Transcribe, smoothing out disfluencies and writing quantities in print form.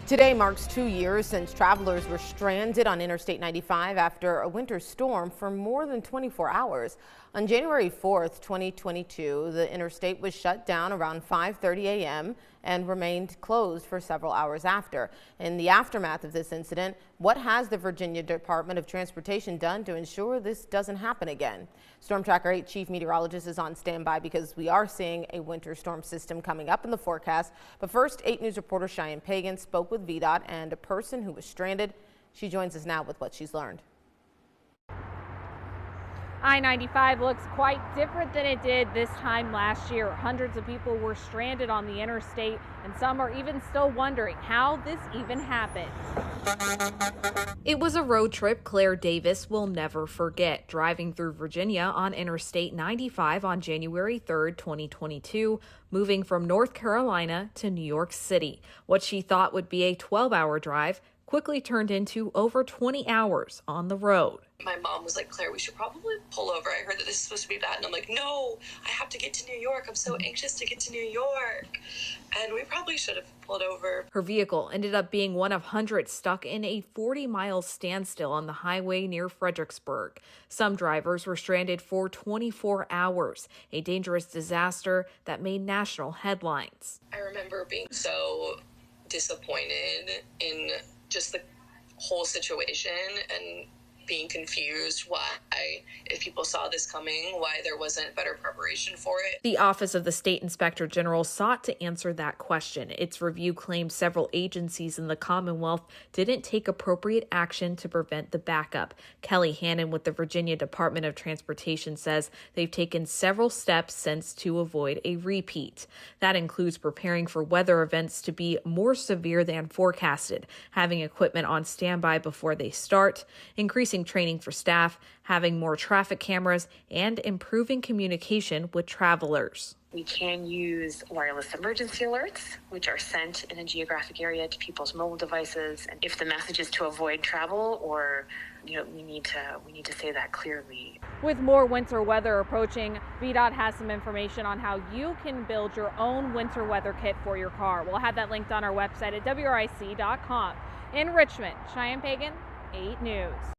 Today marks 2 years since travelers were stranded on Interstate 95 after a winter storm for more than 24 hours. On January 4th, 2022, the interstate was shut down around 5:30 a.m. and remained closed for several hours after. In the aftermath of this incident, what has the Virginia Department of Transportation done to ensure this doesn't happen again? Storm Tracker 8 Chief Meteorologist is on standby because we are seeing a winter storm system coming up in the forecast. But first, 8 News reporter Cheyenne Pagan spoke with VDOT and a person who was stranded. She joins us now with what she's learned. I-95 looks quite different than it did this time last year. Hundreds of people were stranded on the interstate, and some are even still wondering how this even happened. It was a road trip Claire Davis will never forget, driving through Virginia on Interstate 95 on January 3rd, 2022, moving from North Carolina to New York City. What she thought would be a 12-hour drive quickly turned into over 20 hours on the road. My mom was like, Claire, we should probably pull over. I heard that this is supposed to be bad. And I'm like, no, I have to get to New York. I'm so anxious to get to New York. And we probably should have pulled over. Her vehicle ended up being one of hundreds stuck in a 40-mile standstill on the highway near Fredericksburg. Some drivers were stranded for 24 hours, a dangerous disaster that made national headlines. I remember being so disappointed in just the whole situation and being confused why, if people saw this coming, why there wasn't better preparation for it. The Office of the State Inspector General sought to answer that question. Its review claimed several agencies in the Commonwealth didn't take appropriate action to prevent the backup. Kelly Hannon with the Virginia Department of Transportation says they've taken several steps since to avoid a repeat. That includes preparing for weather events to be more severe than forecasted, having equipment on standby before they start, increasing training for staff, having more traffic cameras, and improving communication with travelers. We can use wireless emergency alerts, which are sent in a geographic area to people's mobile devices. And if the message is to avoid travel, or we need to say that clearly. With more winter weather approaching, VDOT has some information on how you can build your own winter weather kit for your car. We'll have that linked on our website at WRIC.com. In Richmond, Cheyenne Pagan, 8 News.